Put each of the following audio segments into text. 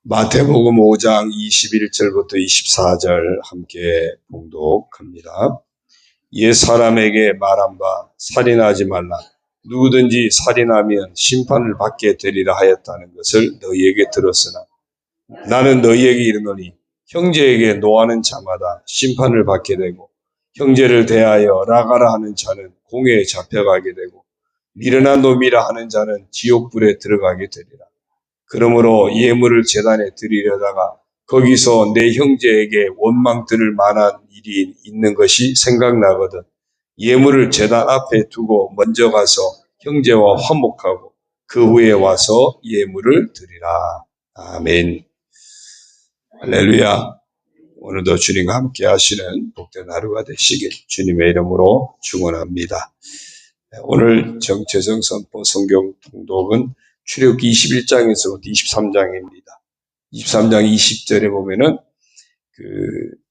마태복음 5장 21절부터 24절 함께 봉독합니다. 옛 사람에게 말한 바 살인하지 말라. 누구든지 살인하면 심판을 받게 되리라 하였다는 것을 너희에게 들었으나 나는 너희에게 이르노니 형제에게 노하는 자마다 심판을 받게 되고 형제를 대하여 라가라 하는 자는 공회에 잡혀가게 되고 미련한 놈이라 하는 자는 지옥불에 들어가게 되리라. 그러므로 예물을 제단에 드리려다가 거기서 내 형제에게 원망 들을 만한 일이 있는 것이 생각나거든 예물을 제단 앞에 두고 먼저 가서 형제와 화목하고 그 후에 와서 예물을 드리라. 아멘. 할렐루야. 오늘도 주님과 함께 하시는 복된 하루가 되시길 주님의 이름으로 축원합니다. 오늘 정체성 선포 성경 통독은 출애굽기 21장에서부터 23장입니다. 23장 20절에 보면은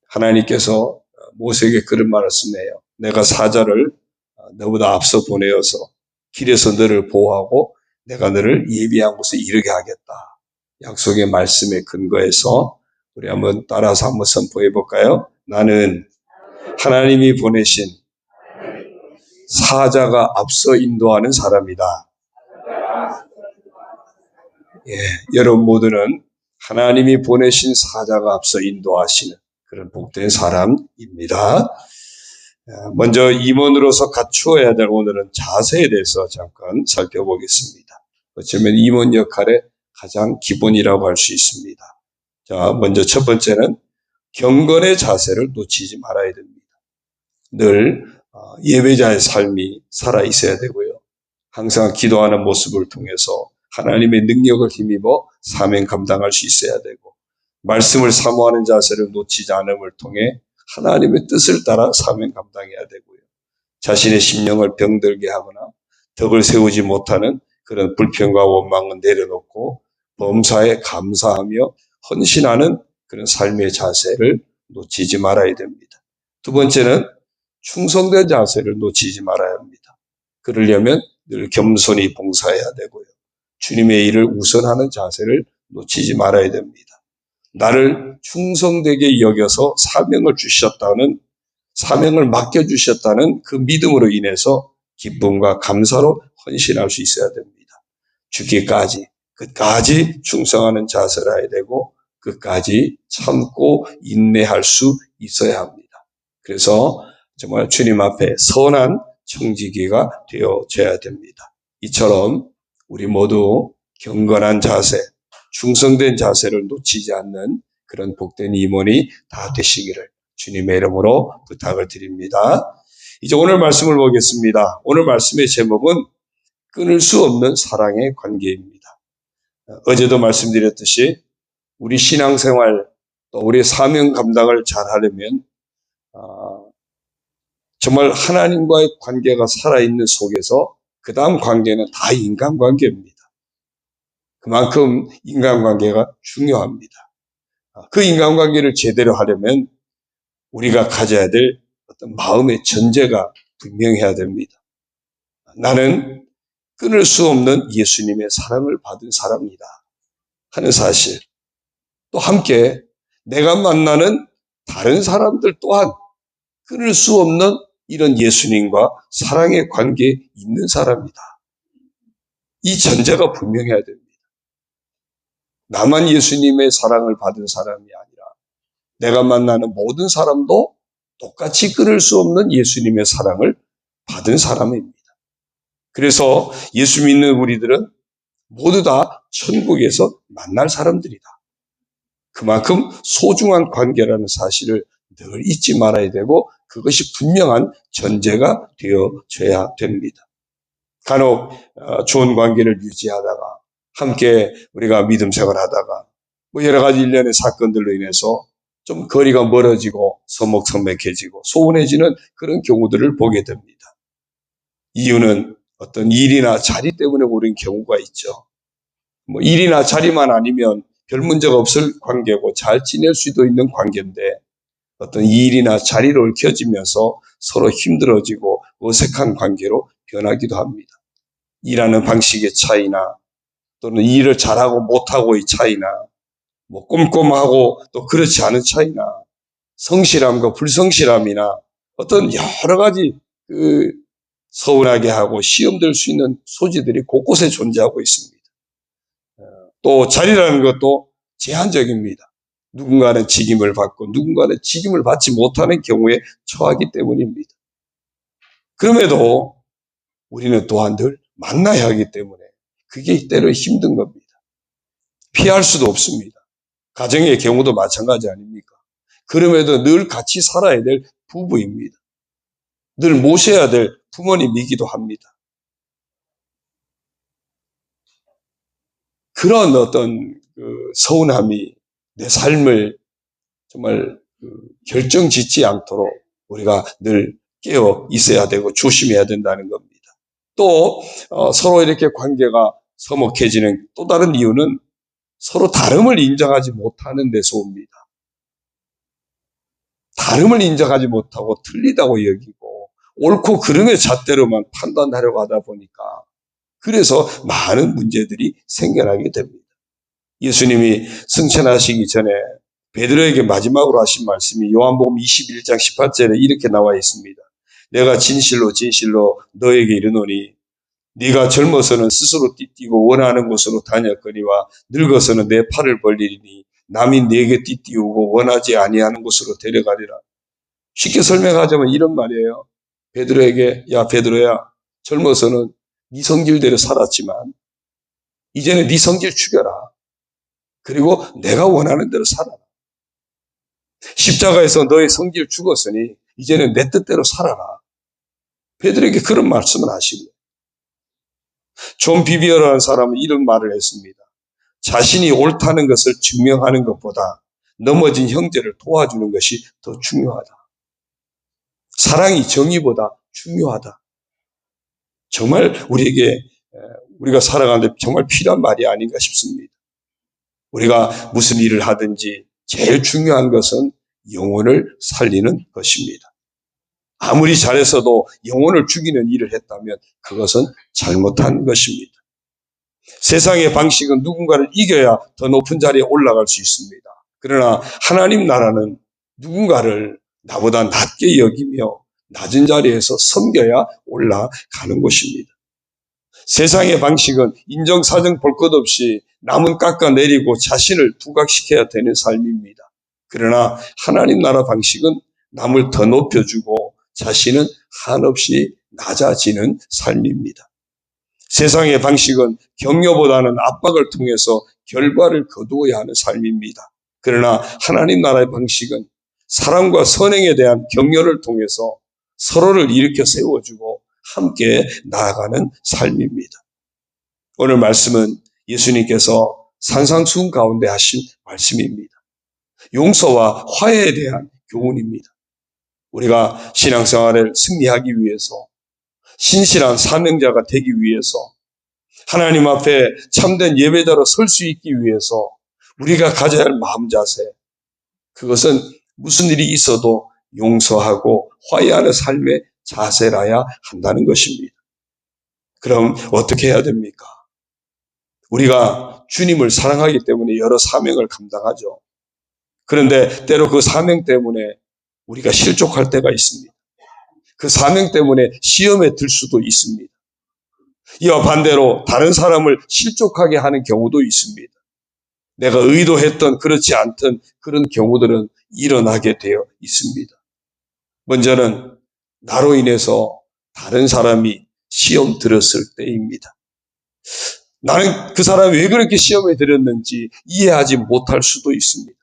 하나님께서 모세에게 그런 말을 쓰네요. 내가 사자를 너보다 앞서 보내어서 길에서 너를 보호하고 내가 너를 예비한 곳에 이르게 하겠다. 약속의 말씀에 근거해서 우리 한번 따라서 한번 선포해 볼까요? 나는 하나님이 보내신 사자가 앞서 인도하는 사람이다. 여러분 모두는 하나님이 보내신 사자가 앞서 인도하시는 그런 복된 사람입니다. 먼저 임원으로서 갖추어야 될 오늘은 자세에 대해서 잠깐 살펴보겠습니다. 어쩌면 임원 역할의 가장 기본이라고 할 수 있습니다. 자, 먼저 첫 번째는 경건의 자세를 놓치지 말아야 됩니다. 늘 예배자의 삶이 살아있어야 되고요. 항상 기도하는 모습을 통해서 하나님의 능력을 힘입어 사명 감당할 수 있어야 되고 말씀을 사모하는 자세를 놓치지 않음을 통해 하나님의 뜻을 따라 사명 감당해야 되고요. 자신의 심령을 병들게 하거나 덕을 세우지 못하는 그런 불평과 원망은 내려놓고 범사에 감사하며 헌신하는 그런 삶의 자세를 놓치지 말아야 됩니다. 두 번째는 충성된 자세를 놓치지 말아야 합니다. 그러려면 늘 겸손히 봉사해야 되고요. 주님의 일을 우선하는 자세를 놓치지 말아야 됩니다. 나를 충성되게 여겨서 사명을 맡겨주셨다는 그 믿음으로 인해서 기쁨과 감사로 헌신할 수 있어야 됩니다. 죽기까지, 끝까지 충성하는 자세를 해야 되고 끝까지 참고 인내할 수 있어야 합니다. 그래서 정말 주님 앞에 선한 청지기가 되어져야 됩니다. 이처럼 우리 모두 경건한 자세, 충성된 자세를 놓치지 않는 그런 복된 임원이 다 되시기를 주님의 이름으로 부탁을 드립니다. 이제 오늘 말씀을 보겠습니다. 오늘 말씀의 제목은 끊을 수 없는 사랑의 관계입니다. 어제도 말씀드렸듯이 우리 신앙생활 또 우리 사명 감당을 잘하려면 정말 하나님과의 관계가 살아있는 속에서 그 다음 관계는 다 인간관계입니다. 그만큼 인간관계가 중요합니다. 그 인간관계를 제대로 하려면 우리가 가져야 될 어떤 마음의 전제가 분명해야 됩니다. 나는 끊을 수 없는 예수님의 사랑을 받은 사람이다 하는 사실, 또 함께 내가 만나는 다른 사람들 또한 끊을 수 없는 이런 예수님과 사랑의 관계에 있는 사람이다. 이 전제가 분명해야 됩니다. 나만 예수님의 사랑을 받은 사람이 아니라 내가 만나는 모든 사람도 똑같이 끊을 수 없는 예수님의 사랑을 받은 사람입니다. 그래서 예수 믿는 우리들은 모두 다 천국에서 만날 사람들이다. 그만큼 소중한 관계라는 사실을 늘 잊지 말아야 되고 그것이 분명한 전제가 되어져야 됩니다. 간혹 좋은 관계를 유지하다가 함께 우리가 믿음 생활하다가 여러 가지 일련의 사건들로 인해서 좀 거리가 멀어지고 서먹서먹해지고 소원해지는 그런 경우들을 보게 됩니다. 이유는 어떤 일이나 자리 때문에 오는 경우가 있죠. 일이나 자리만 아니면 별 문제가 없을 관계고 잘 지낼 수도 있는 관계인데 어떤 일이나 자리로 얽혀지면서 서로 힘들어지고 어색한 관계로 변하기도 합니다. 일하는 방식의 차이나 또는 일을 잘하고 못하고의 차이나 뭐 꼼꼼하고 또 그렇지 않은 차이나 성실함과 불성실함이나 어떤 여러 가지 서운하게 하고 시험 들 수 있는 소지들이 곳곳에 존재하고 있습니다. 또 자리라는 것도 제한적입니다. 누군가는 직임을 받고 누군가는 직임을 받지 못하는 경우에 처하기 때문입니다. 그럼에도 우리는 또한 늘 만나야 하기 때문에 그게 때로 힘든 겁니다. 피할 수도 없습니다. 가정의 경우도 마찬가지 아닙니까? 그럼에도 늘 같이 살아야 될 부부입니다. 늘 모셔야 될 부모님이기도 합니다. 그런 어떤 서운함이 내 삶을 정말 결정짓지 않도록 우리가 늘 깨어 있어야 되고 조심해야 된다는 겁니다. 또 서로 이렇게 관계가 서먹해지는 또 다른 이유는 서로 다름을 인정하지 못하는 데서 옵니다. 다름을 인정하지 못하고 틀리다고 여기고 옳고 그름의 잣대로만 판단하려고 하다 보니까 그래서 많은 문제들이 생겨나게 됩니다. 예수님이 승천하시기 전에 베드로에게 마지막으로 하신 말씀이 요한복음 21장 18절에 이렇게 나와 있습니다. 내가 진실로 진실로 너에게 이르노니 네가 젊어서는 스스로 띠띠고 원하는 곳으로 다녔거니와 늙어서는 내 팔을 벌리니 남이 네게 띠띠우고 원하지 아니하는 곳으로 데려가리라. 쉽게 설명하자면 이런 말이에요. 베드로에게 야 베드로야 젊어서는 네 성질대로 살았지만 이제는 네 성질 죽여라. 그리고 내가 원하는 대로 살아라. 십자가에서 너의 성질 죽었으니 이제는 내 뜻대로 살아라. 베드로에게 그런 말씀을 하시고요. 존 비비어라는 사람은 이런 말을 했습니다. 자신이 옳다는 것을 증명하는 것보다 넘어진 형제를 도와주는 것이 더 중요하다. 사랑이 정의보다 중요하다. 정말 우리가 살아가는데 정말 필요한 말이 아닌가 싶습니다. 우리가 무슨 일을 하든지 제일 중요한 것은 영혼을 살리는 것입니다. 아무리 잘했어도 영혼을 죽이는 일을 했다면 그것은 잘못한 것입니다. 세상의 방식은 누군가를 이겨야 더 높은 자리에 올라갈 수 있습니다. 그러나 하나님 나라는 누군가를 나보다 낮게 여기며 낮은 자리에서 섬겨야 올라가는 것입니다. 세상의 방식은 인정사정 볼 것 없이 남은 깎아내리고 자신을 부각시켜야 되는 삶입니다. 그러나 하나님 나라 방식은 남을 더 높여주고 자신은 한없이 낮아지는 삶입니다. 세상의 방식은 격려보다는 압박을 통해서 결과를 거두어야 하는 삶입니다. 그러나 하나님 나라의 방식은 사랑과 선행에 대한 격려를 통해서 서로를 일으켜 세워주고 함께 나아가는 삶입니다. 오늘 말씀은 예수님께서 산상수훈 가운데 하신 말씀입니다. 용서와 화해에 대한 교훈입니다. 우리가 신앙생활을 승리하기 위해서 신실한 사명자가 되기 위해서 하나님 앞에 참된 예배자로 설 수 있기 위해서 우리가 가져야 할 마음 자세, 그것은 무슨 일이 있어도 용서하고 화해하는 삶의 자세라야 한다는 것입니다. 그럼 어떻게 해야 됩니까? 우리가 주님을 사랑하기 때문에 여러 사명을 감당하죠. 그런데 때로 그 사명 때문에 우리가 실족할 때가 있습니다. 그 사명 때문에 시험에 들 수도 있습니다. 이와 반대로 다른 사람을 실족하게 하는 경우도 있습니다. 내가 의도했던 그렇지 않던 그런 경우들은 일어나게 되어 있습니다. 먼저는 나로 인해서 다른 사람이 시험 들었을 때입니다. 나는 그 사람이 왜 그렇게 시험에 들었는지 이해하지 못할 수도 있습니다.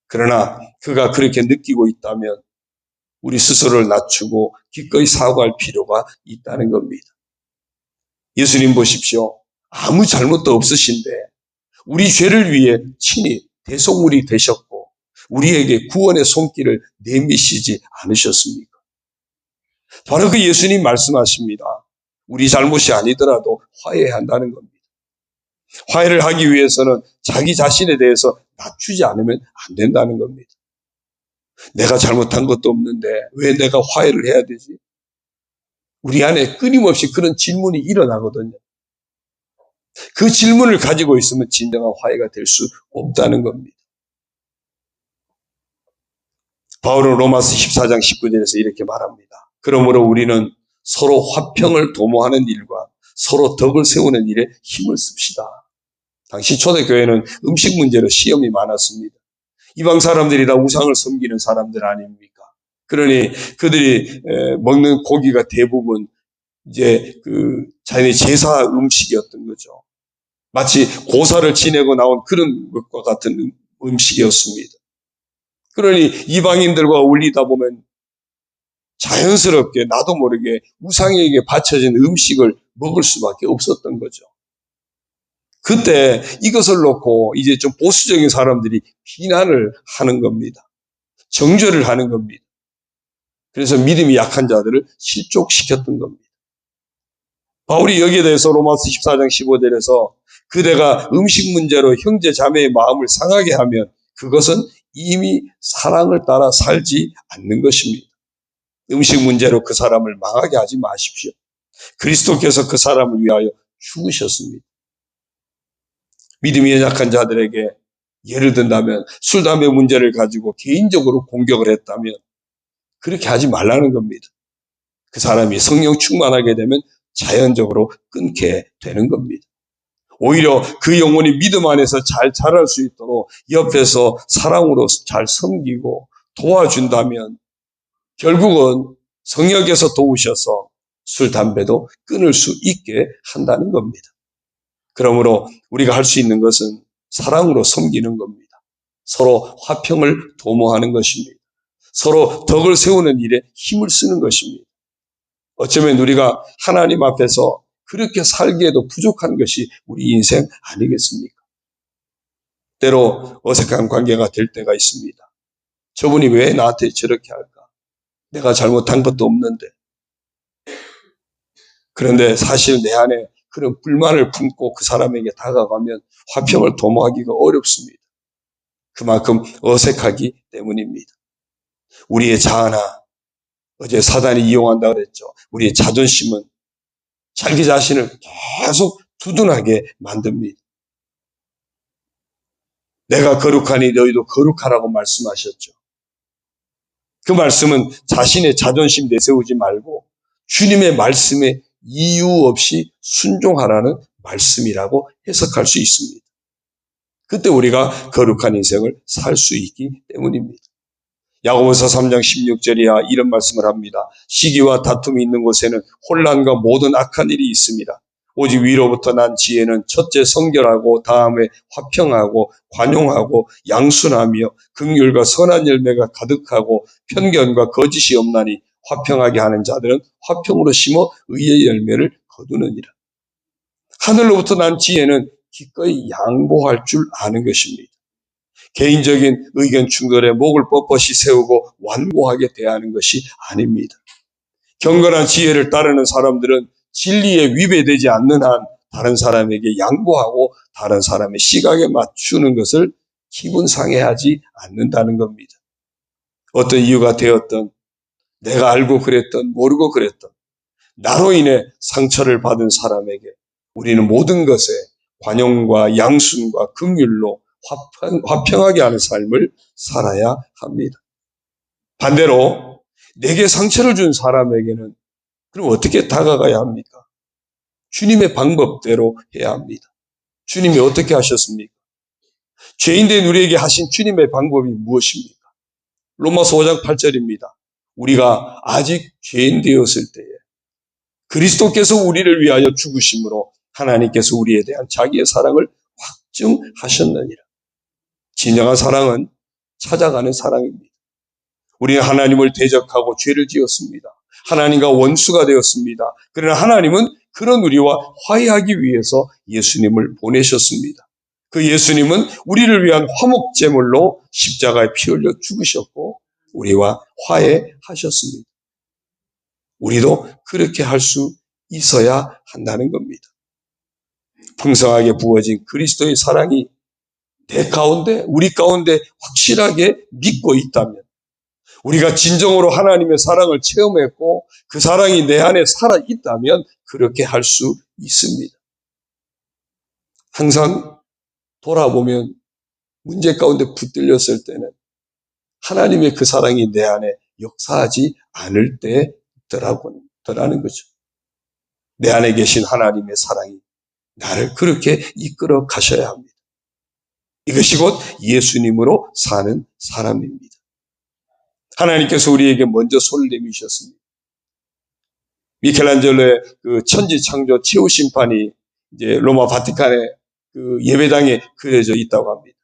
그러나 그가 그렇게 느끼고 있다면 우리 스스로를 낮추고 기꺼이 사과할 필요가 있다는 겁니다. 예수님 보십시오. 아무 잘못도 없으신데 우리 죄를 위해 친히 대속물이 되셨고 우리에게 구원의 손길을 내미시지 않으셨습니까? 바로 그 예수님 말씀하십니다. 우리 잘못이 아니더라도 화해해야 한다는 겁니다. 화해를 하기 위해서는 자기 자신에 대해서 낮추지 않으면 안 된다는 겁니다. 내가 잘못한 것도 없는데 왜 내가 화해를 해야 되지? 우리 안에 끊임없이 그런 질문이 일어나거든요. 그 질문을 가지고 있으면 진정한 화해가 될 수 없다는 겁니다. 바울은 로마서 14장 19절에서 이렇게 말합니다. 그러므로 우리는 서로 화평을 도모하는 일과 서로 덕을 세우는 일에 힘을 씁시다. 당시 초대교회는 음식 문제로 시험이 많았습니다. 이방 사람들이 다 우상을 섬기는 사람들 아닙니까? 그러니 그들이 먹는 고기가 대부분 이제 자신의 제사 음식이었던 거죠. 마치 고사를 지내고 나온 그런 것과 같은 음식이었습니다. 그러니 이방인들과 어울리다 보면 자연스럽게 나도 모르게 우상에게 바쳐진 음식을 먹을 수밖에 없었던 거죠. 그때 이것을 놓고 이제 좀 보수적인 사람들이 비난을 하는 겁니다. 정죄를 하는 겁니다. 그래서 믿음이 약한 자들을 실족시켰던 겁니다. 바울이 여기에 대해서 로마서 14장 15절에서 그대가 음식 문제로 형제 자매의 마음을 상하게 하면 그것은 이미 사랑을 따라 살지 않는 것입니다. 음식 문제로 그 사람을 망하게 하지 마십시오. 그리스도께서 그 사람을 위하여 죽으셨습니다. 믿음이 연약한 자들에게 예를 든다면 술, 담배 문제를 가지고 개인적으로 공격을 했다면 그렇게 하지 말라는 겁니다. 그 사람이 성령 충만하게 되면 자연적으로 끊게 되는 겁니다. 오히려 그 영혼이 믿음 안에서 잘 자랄 수 있도록 옆에서 사랑으로 잘 섬기고 도와준다면 결국은 성령께서 도우셔서 술, 담배도 끊을 수 있게 한다는 겁니다. 그러므로 우리가 할 수 있는 것은 사랑으로 섬기는 겁니다. 서로 화평을 도모하는 것입니다. 서로 덕을 세우는 일에 힘을 쓰는 것입니다. 어쩌면 우리가 하나님 앞에서 그렇게 살기에도 부족한 것이 우리 인생 아니겠습니까? 때로 어색한 관계가 될 때가 있습니다. 저분이 왜 나한테 저렇게 할까? 내가 잘못한 것도 없는데. 그런데 사실 내 안에 그런 불만을 품고 그 사람에게 다가가면 화평을 도모하기가 어렵습니다. 그만큼 어색하기 때문입니다. 우리의 자아나 어제 사단이 이용한다 그랬죠. 우리의 자존심은 자기 자신을 계속 두둔하게 만듭니다. 내가 거룩하니 너희도 거룩하라고 말씀하셨죠. 그 말씀은 자신의 자존심 내세우지 말고 주님의 말씀에 이유 없이 순종하라는 말씀이라고 해석할 수 있습니다. 그때 우리가 거룩한 인생을 살 수 있기 때문입니다. 야고보서 3장 16절이야 이런 말씀을 합니다. 시기와 다툼이 있는 곳에는 혼란과 모든 악한 일이 있습니다. 오직 위로부터 난 지혜는 첫째 성결하고 다음에 화평하고 관용하고 양순하며 긍휼과 선한 열매가 가득하고 편견과 거짓이 없나니 화평하게 하는 자들은 화평으로 심어 의의 열매를 거두느니라. 하늘로부터 난 지혜는 기꺼이 양보할 줄 아는 것입니다. 개인적인 의견 충돌에 목을 뻣뻣이 세우고 완고하게 대하는 것이 아닙니다. 경건한 지혜를 따르는 사람들은 진리에 위배되지 않는 한 다른 사람에게 양보하고 다른 사람의 시각에 맞추는 것을 기분 상해하지 않는다는 겁니다. 어떤 이유가 되었던 내가 알고 그랬던 모르고 그랬던 나로 인해 상처를 받은 사람에게 우리는 모든 것에 관용과 양순과 긍휼로 화평하게 하는 삶을 살아야 합니다. 반대로 내게 상처를 준 사람에게는 그럼 어떻게 다가가야 합니까? 주님의 방법대로 해야 합니다. 주님이 어떻게 하셨습니까? 죄인된 우리에게 하신 주님의 방법이 무엇입니까? 로마서 5장 8절입니다. 우리가 아직 죄인 되었을 때에 그리스도께서 우리를 위하여 죽으심으로 하나님께서 우리에 대한 자기의 사랑을 확증하셨느니라. 진정한 사랑은 찾아가는 사랑입니다. 우리는 하나님을 대적하고 죄를 지었습니다. 하나님과 원수가 되었습니다. 그러나 하나님은 그런 우리와 화해하기 위해서 예수님을 보내셨습니다. 그 예수님은 우리를 위한 화목제물로 십자가에 피 흘려 죽으셨고 우리와 화해하셨습니다. 우리도 그렇게 할 수 있어야 한다는 겁니다. 풍성하게 부어진 그리스도의 사랑이 내 가운데, 우리 가운데 확실하게 믿고 있다면 우리가 진정으로 하나님의 사랑을 체험했고 그 사랑이 내 안에 살아있다면 그렇게 할 수 있습니다. 항상 돌아보면 문제 가운데 붙들렸을 때는 하나님의 그 사랑이 내 안에 역사하지 않을 때더라는 거죠. 내 안에 계신 하나님의 사랑이 나를 그렇게 이끌어 가셔야 합니다. 이것이 곧 예수님으로 사는 사람입니다. 하나님께서 우리에게 먼저 손을 내미셨습니다. 미켈란젤로의 그 천지 창조 최후 심판이 이제 로마 바티칸의 그 예배당에 그려져 있다고 합니다.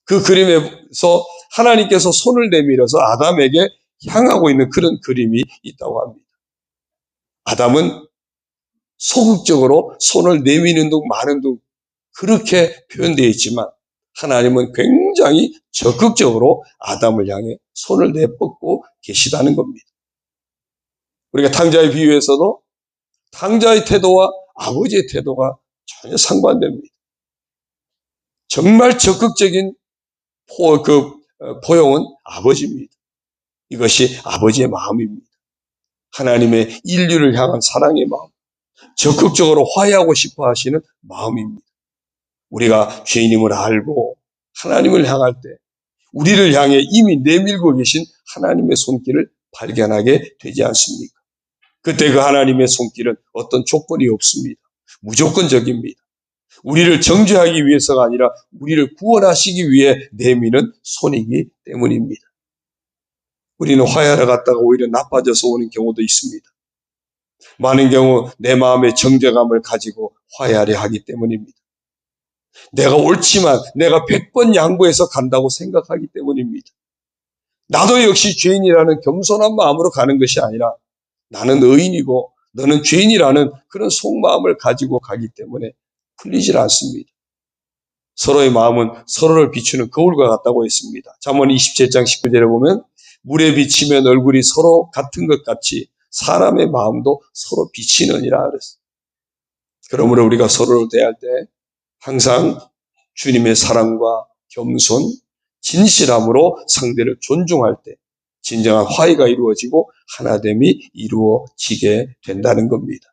그 그림에서 하나님께서 손을 내밀어서 아담에게 향하고 있는 그런 그림이 있다고 합니다. 아담은 소극적으로 손을 내미는 둥 마는 둥 그렇게 표현되어 있지만 하나님은 굉장히 적극적으로 아담을 향해 손을 내뻗고 계시다는 겁니다. 우리가 탕자의 비유에서도 탕자의 태도와 아버지의 태도가 전혀 상반됩니다. 정말 적극적인 포용은 아버지입니다. 이것이 아버지의 마음입니다. 하나님의 인류를 향한 사랑의 마음, 적극적으로 화해하고 싶어 하시는 마음입니다. 우리가 죄인임을 알고 하나님을 향할 때 우리를 향해 이미 내밀고 계신 하나님의 손길을 발견하게 되지 않습니까? 그때 그 하나님의 손길은 어떤 조건이 없습니다. 무조건적입니다. 우리를 정죄하기 위해서가 아니라 우리를 구원하시기 위해 내미는 손이기 때문입니다. 우리는 화해하러 갔다가 오히려 나빠져서 오는 경우도 있습니다. 많은 경우 내 마음의 정죄감을 가지고 화해하려 하기 때문입니다. 내가 옳지만 내가 100번 양보해서 간다고 생각하기 때문입니다. 나도 역시 죄인이라는 겸손한 마음으로 가는 것이 아니라 나는 의인이고 너는 죄인이라는 그런 속마음을 가지고 가기 때문에 풀리질 않습니다. 서로의 마음은 서로를 비추는 거울과 같다고 했습니다. 잠언 27장 19절에 보면 물에 비치면 얼굴이 서로 같은 것 같이 사람의 마음도 서로 비치느니라 그랬어요. 그러므로 우리가 서로를 대할 때 항상 주님의 사랑과 겸손, 진실함으로 상대를 존중할 때 진정한 화해가 이루어지고 하나됨이 이루어지게 된다는 겁니다.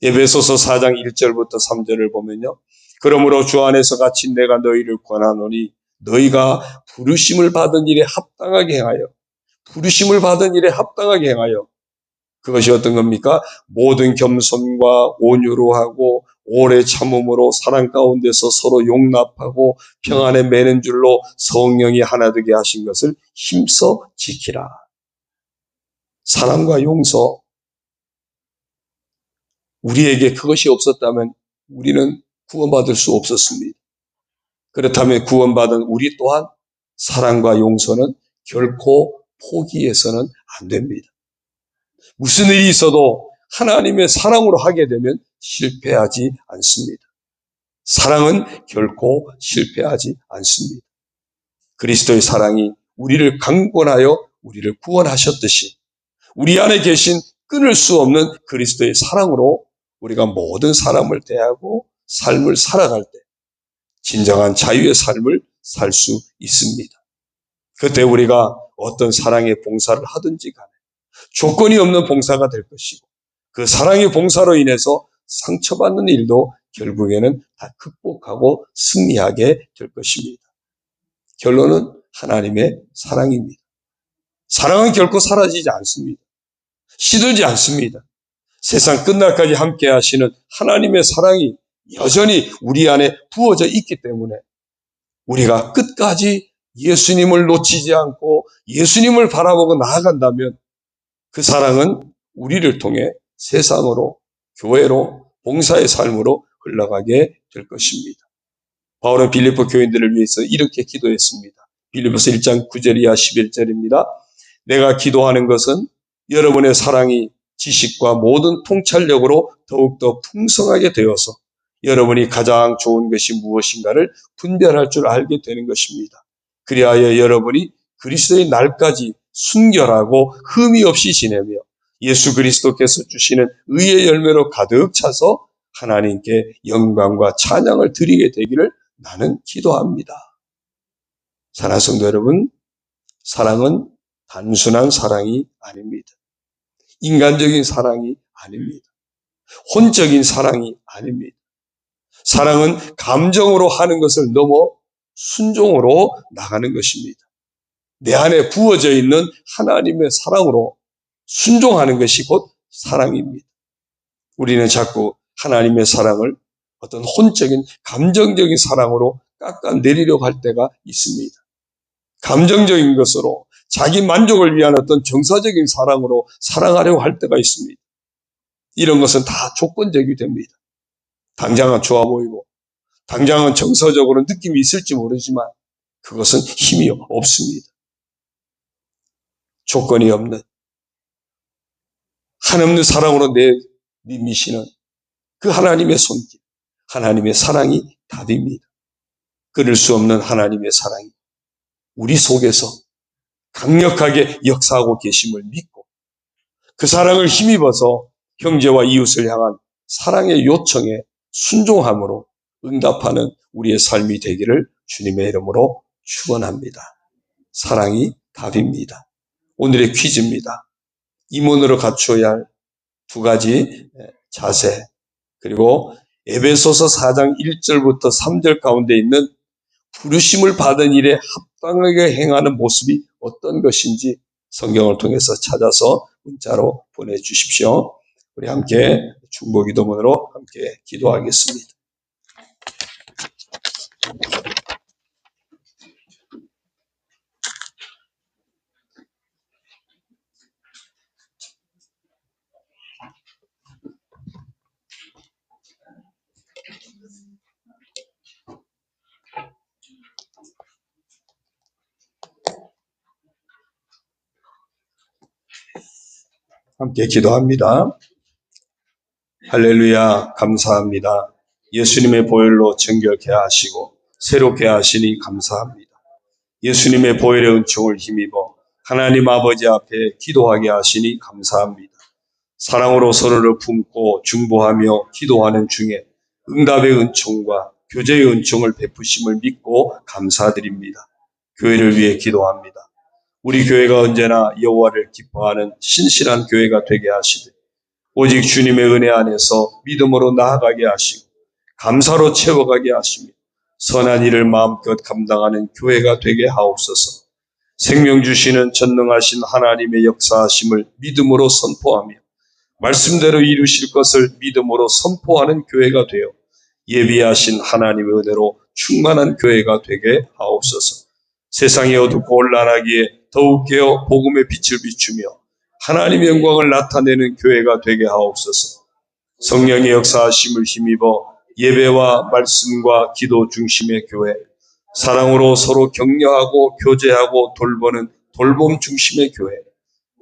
에베소서 4장 1절부터 3절을 보면요. 그러므로 주 안에서 같이 내가 너희를 권하노니 너희가 부르심을 받은 일에 합당하게 행하여 그것이 어떤 겁니까? 모든 겸손과 온유로 하고 오래 참음으로 사랑 가운데서 서로 용납하고 평안에 매는 줄로 성령이 하나 되게 하신 것을 힘써 지키라. 사랑과 용서, 우리에게 그것이 없었다면 우리는 구원받을 수 없었습니다. 그렇다면 구원받은 우리 또한 사랑과 용서는 결코 포기해서는 안 됩니다. 무슨 일이 있어도 하나님의 사랑으로 하게 되면 실패하지 않습니다. 사랑은 결코 실패하지 않습니다. 그리스도의 사랑이 우리를 강권하여 우리를 구원하셨듯이 우리 안에 계신 끊을 수 없는 그리스도의 사랑으로 우리가 모든 사람을 대하고 삶을 살아갈 때 진정한 자유의 삶을 살 수 있습니다. 그때 우리가 어떤 사랑의 봉사를 하든지 간에 조건이 없는 봉사가 될 것이고 그 사랑의 봉사로 인해서 상처받는 일도 결국에는 다 극복하고 승리하게 될 것입니다. 결론은 하나님의 사랑입니다. 사랑은 결코 사라지지 않습니다. 시들지 않습니다. 세상 끝날까지 함께 하시는 하나님의 사랑이 여전히 우리 안에 부어져 있기 때문에 우리가 끝까지 예수님을 놓치지 않고 예수님을 바라보고 나아간다면 그 사랑은 우리를 통해 세상으로, 교회로, 봉사의 삶으로 흘러가게 될 것입니다. 바울은 빌립보 교인들을 위해서 이렇게 기도했습니다. 빌립보서 1장 9절 이하 11절입니다. 내가 기도하는 것은 여러분의 사랑이 지식과 모든 통찰력으로 더욱더 풍성하게 되어서 여러분이 가장 좋은 것이 무엇인가를 분별할 줄 알게 되는 것입니다. 그리하여 여러분이 그리스도의 날까지 순결하고 흠이 없이 지내며 예수 그리스도께서 주시는 의의 열매로 가득 차서 하나님께 영광과 찬양을 드리게 되기를 나는 기도합니다. 사랑하는 성도 여러분, 사랑은 단순한 사랑이 아닙니다. 인간적인 사랑이 아닙니다. 혼적인 사랑이 아닙니다. 사랑은 감정으로 하는 것을 넘어 순종으로 나가는 것입니다. 내 안에 부어져 있는 하나님의 사랑으로 순종하는 것이 곧 사랑입니다. 우리는 자꾸 하나님의 사랑을 어떤 혼적인 감정적인 사랑으로 깎아내리려고 할 때가 있습니다. 감정적인 것으로 자기 만족을 위한 어떤 정서적인 사랑으로 사랑하려고 할 때가 있습니다. 이런 것은 다 조건적이 됩니다. 당장은 좋아 보이고 당장은 정서적으로 느낌이 있을지 모르지만 그것은 힘이 없습니다. 조건이 없는 한없는 사랑으로 내미시는 그 하나님의 손길, 하나님의 사랑이 답입니다. 끊을 수 없는 하나님의 사랑이 우리 속에서 강력하게 역사하고 계심을 믿고 그 사랑을 힘입어서 형제와 이웃을 향한 사랑의 요청에 순종함으로 응답하는 우리의 삶이 되기를 주님의 이름으로 축원합니다. 사랑이 답입니다. 오늘의 퀴즈입니다. 임원으로 갖추어야 할 두 가지 자세, 그리고 에베소서 4장 1절부터 3절 가운데 있는 부르심을 받은 일에 합당하게 행하는 모습이 어떤 것인지 성경을 통해서 찾아서 문자로 보내주십시오. 우리 함께 중보기도문으로 함께 기도하겠습니다. 함께 기도합니다. 할렐루야, 감사합니다. 예수님의 보혈로 정결케 하시고 새롭게 하시니 감사합니다. 예수님의 보혈의 은총을 힘입어 하나님 아버지 앞에 기도하게 하시니 감사합니다. 사랑으로 서로를 품고 중보하며 기도하는 중에 응답의 은총과 교제의 은총을 베푸심을 믿고 감사드립니다. 교회를 위해 기도합니다. 우리 교회가 언제나 여호와를 기뻐하는 신실한 교회가 되게 하시되 오직 주님의 은혜 안에서 믿음으로 나아가게 하시고 감사로 채워가게 하시며 선한 일을 마음껏 감당하는 교회가 되게 하옵소서. 생명 주시는 전능하신 하나님의 역사하심을 믿음으로 선포하며 말씀대로 이루실 것을 믿음으로 선포하는 교회가 되어 예비하신 하나님의 은혜로 충만한 교회가 되게 하옵소서. 세상이 어둡고 혼란하기에 더욱 깨어 복음의 빛을 비추며 하나님의 영광을 나타내는 교회가 되게 하옵소서. 성령의 역사하심을 힘입어 예배와 말씀과 기도 중심의 교회, 사랑으로 서로 격려하고 교제하고 돌보는 돌봄 중심의 교회,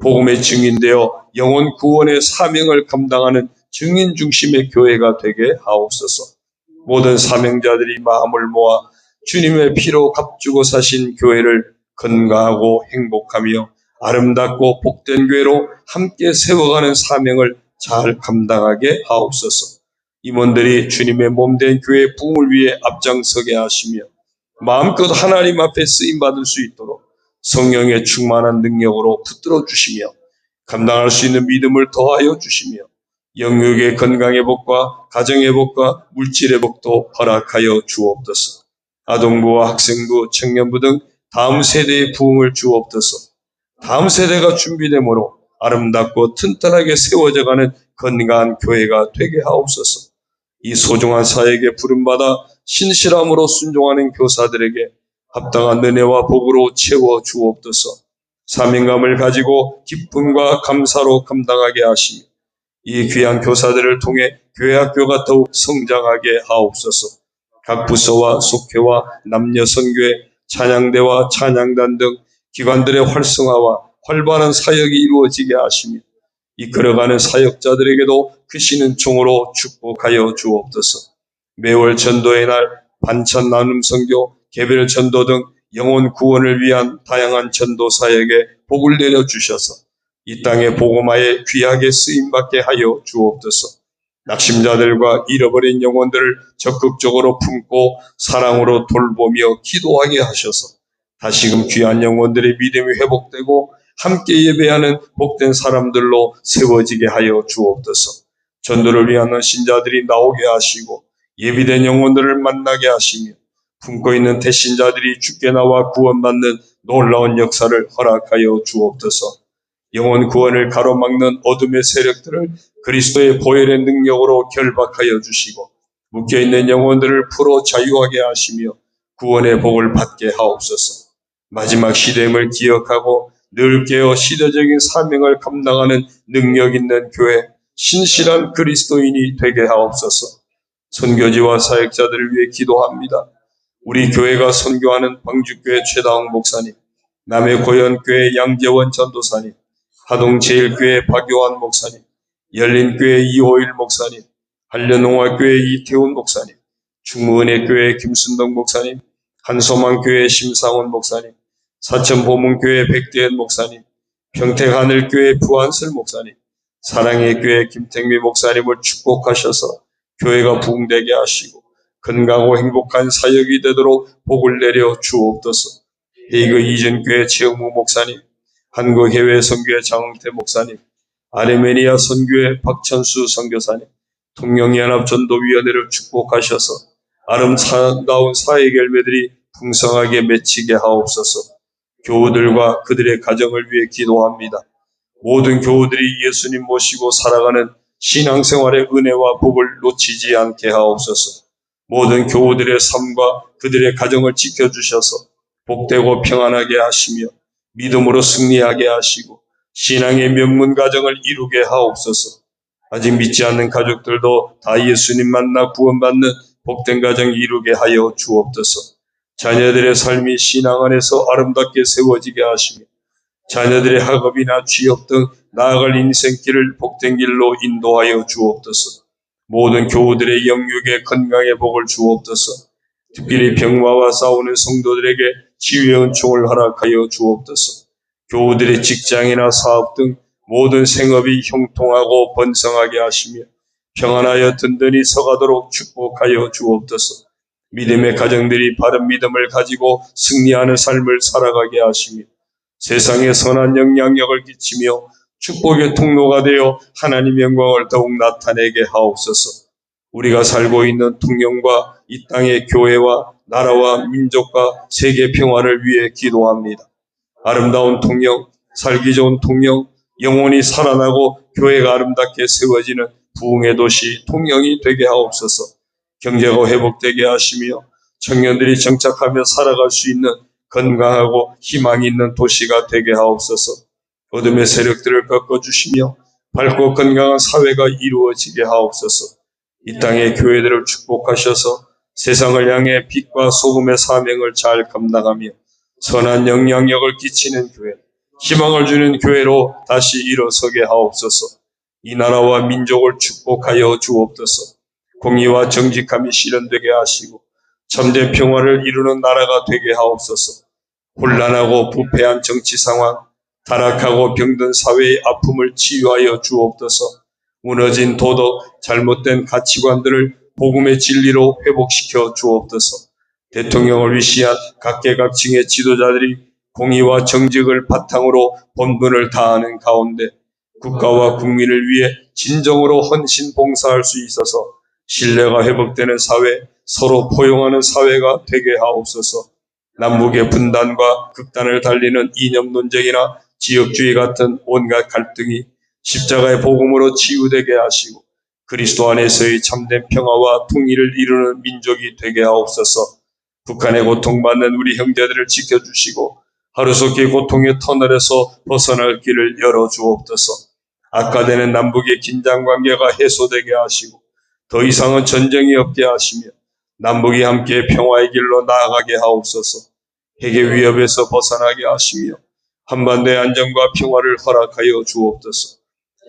복음의 증인되어 영혼 구원의 사명을 감당하는 증인 중심의 교회가 되게 하옵소서. 모든 사명자들이 마음을 모아 주님의 피로 값주고 사신 교회를 건강하고 행복하며 아름답고 복된 교회로 함께 세워가는 사명을 잘 감당하게 하옵소서. 임원들이 주님의 몸된 교회의 부흥을 위해 앞장서게 하시며 마음껏 하나님 앞에 쓰임받을 수 있도록 성령의 충만한 능력으로 붙들어 주시며 감당할 수 있는 믿음을 더하여 주시며 영육의 건강의 복과 가정의 복과 물질의 복도 허락하여 주옵소서. 아동부와 학생부, 청년부 등 다음 세대의 부흥을 주옵소서. 다음 세대가 준비되므로 아름답고 튼튼하게 세워져가는 건강한 교회가 되게 하옵소서. 이 소중한 사역에 부름받아 신실함으로 순종하는 교사들에게 합당한 은혜와 복으로 채워 주옵소서. 사명감을 가지고 기쁨과 감사로 감당하게 하시며 이 귀한 교사들을 통해 교회학교가 더욱 성장하게 하옵소서. 각 부서와 속회와 남녀선교회, 찬양대와 찬양단 등 기관들의 활성화와 활발한 사역이 이루어지게 하시며 이끌어가는 사역자들에게도 크시는 총으로 축복하여 주옵소서. 매월 전도의 날, 반찬 나눔 선교, 개별 전도 등 영혼 구원을 위한 다양한 전도 사역에 복을 내려 주셔서 이 땅의 복음화에 귀하게 쓰임받게 하여 주옵소서. 낙심자들과 잃어버린 영혼들을 적극적으로 품고 사랑으로 돌보며 기도하게 하셔서 다시금 귀한 영혼들의 믿음이 회복되고 함께 예배하는 복된 사람들로 세워지게 하여 주옵소서. 전도를 위하는 신자들이 나오게 하시고 예비된 영혼들을 만나게 하시며 품고 있는 대신자들이 주께 나와 구원받는 놀라운 역사를 허락하여 주옵소서. 영혼 구원을 가로막는 어둠의 세력들을 그리스도의 보혈의 능력으로 결박하여 주시고 묶여있는 영혼들을 풀어 자유하게 하시며 구원의 복을 받게 하옵소서. 마지막 시대임을 기억하고 늘 깨어 시대적인 사명을 감당하는 능력 있는 교회, 신실한 그리스도인이 되게 하옵소서. 선교지와 사역자들을 위해 기도합니다. 우리 교회가 선교하는 광주교회 최다웅 목사님, 남해고현교회 양재원 전도사님, 하동제일교회 박요한 목사님, 열린교회 이호일 목사님, 한련농화교회 이태훈 목사님, 중무은혜교회 김순덕 목사님, 한소망교회 심상훈 목사님, 사천보문교회 백대현 목사님, 평택하늘교회 부한슬 목사님, 사랑의 교회 김택미 목사님을 축복하셔서 교회가 부흥되게 하시고 건강하고 행복한 사역이 되도록 복을 내려 주옵소서. 헤이그 이전교회 최영무 목사님, 한국해외 선교회 장흥태 목사님, 아르메니아 선교회 박천수 선교사님, 통영연합전도위원회를 축복하셔서 아름다운 사회 열매들이 풍성하게 맺히게 하옵소서. 교우들과 그들의 가정을 위해 기도합니다. 모든 교우들이 예수님 모시고 살아가는 신앙생활의 은혜와 복을 놓치지 않게 하옵소서. 모든 교우들의 삶과 그들의 가정을 지켜주셔서 복되고 평안하게 하시며 믿음으로 승리하게 하시고 신앙의 명문 가정을 이루게 하옵소서. 아직 믿지 않는 가족들도 다 예수님 만나 구원받는 복된 가정 이루게 하여 주옵소서. 자녀들의 삶이 신앙 안에서 아름답게 세워지게 하시며 자녀들의 학업이나 취업 등 나아갈 인생길을 복된 길로 인도하여 주옵소서. 모든 교우들의 영육의 건강의 복을 주옵소서. 특별히 병마와 싸우는 성도들에게 치유의 은총을 허락하여 주옵소서. 교우들의 직장이나 사업 등 모든 생업이 형통하고 번성하게 하시며 평안하여 든든히 서가도록 축복하여 주옵소서. 믿음의 가정들이 바른 믿음을 가지고 승리하는 삶을 살아가게 하시며 세상에 선한 영향력을 끼치며 축복의 통로가 되어 하나님 영광을 더욱 나타내게 하옵소서. 우리가 살고 있는 통영과 이 땅의 교회와 나라와 민족과 세계 평화를 위해 기도합니다. 아름다운 통영, 살기 좋은 통영, 영원히 살아나고 교회가 아름답게 세워지는 부흥의 도시 통영이 되게 하옵소서. 경제가 회복되게 하시며 청년들이 정착하며 살아갈 수 있는 건강하고 희망이 있는 도시가 되게 하옵소서. 어둠의 세력들을 꺾어주시며 밝고 건강한 사회가 이루어지게 하옵소서. 이 땅의 교회들을 축복하셔서 세상을 향해 빛과 소금의 사명을 잘 감당하며 선한 영향력을 끼치는 교회, 희망을 주는 교회로 다시 일어서게 하옵소서. 이 나라와 민족을 축복하여 주옵소서. 공의와 정직함이 실현되게 하시고 참된 평화를 이루는 나라가 되게 하옵소서. 혼란하고 부패한 정치 상황, 타락하고 병든 사회의 아픔을 치유하여 주옵소서. 무너진 도덕, 잘못된 가치관들을 복음의 진리로 회복시켜 주옵소서. 대통령을 위시한 각계각층의 지도자들이 공의와 정직을 바탕으로 본분을 다하는 가운데 국가와 국민을 위해 진정으로 헌신 봉사할 수 있어서 신뢰가 회복되는 사회, 서로 포용하는 사회가 되게 하옵소서. 남북의 분단과 극단을 달리는 이념 논쟁이나 지역주의 같은 온갖 갈등이 십자가의 복음으로 치유되게 하시고 그리스도 안에서의 참된 평화와 통일을 이루는 민족이 되게 하옵소서. 북한의 고통받는 우리 형제들을 지켜주시고 하루속히 고통의 터널에서 벗어날 길을 열어주옵소서. 악화되는 남북의 긴장관계가 해소되게 하시고 더 이상은 전쟁이 없게 하시며 남북이 함께 평화의 길로 나아가게 하옵소서. 핵의 위협에서 벗어나게 하시며 한반도의 안정과 평화를 허락하여 주옵소서.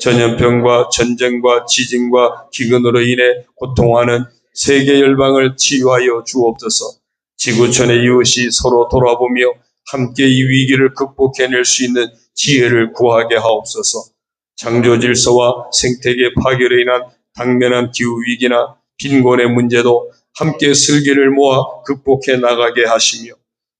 전염병과 전쟁과 지진과 기근으로 인해 고통하는 세계 열방을 치유하여 주옵소서. 지구촌의 이웃이 서로 돌아보며 함께 이 위기를 극복해낼 수 있는 지혜를 구하게 하옵소서. 창조 질서와 생태계 파괴로 인한 당면한 기후위기나 빈곤의 문제도 함께 슬기를 모아 극복해 나가게 하시며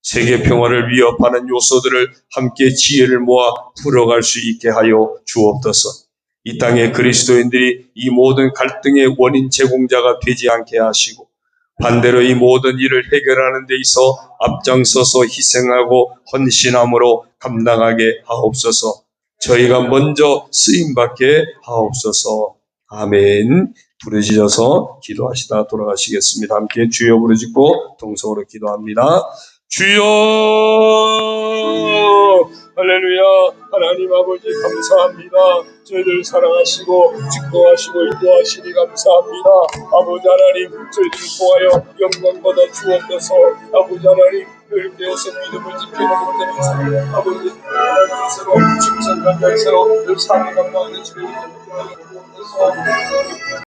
세계 평화를 위협하는 요소들을 함께 지혜를 모아 풀어갈 수 있게 하여 주옵소서. 이 땅의 그리스도인들이 이 모든 갈등의 원인 제공자가 되지 않게 하시고 반대로 이 모든 일을 해결하는 데 있어 앞장서서 희생하고 헌신함으로 감당하게 하옵소서. 저희가 먼저 쓰임받게 하옵소서. 아멘. 부르짖어서 기도하시다 돌아가시겠습니다. 함께 주여 부르짖고 동성으로 기도합니다. 주여, 할렐루야. 하나님 아버지 감사합니다. 저희들 사랑하시고 축복하시고 인도하시니 감사합니다. 아버지 하나님, 저희들 통하여 영광받아 주옵소서. 아버지 하나님, 교육되어서 믿음을 지키는 못되는 삶, 아버지 하나님께서 충성한 자세로 늘 삶을 감당하는 주님을 주옵소서.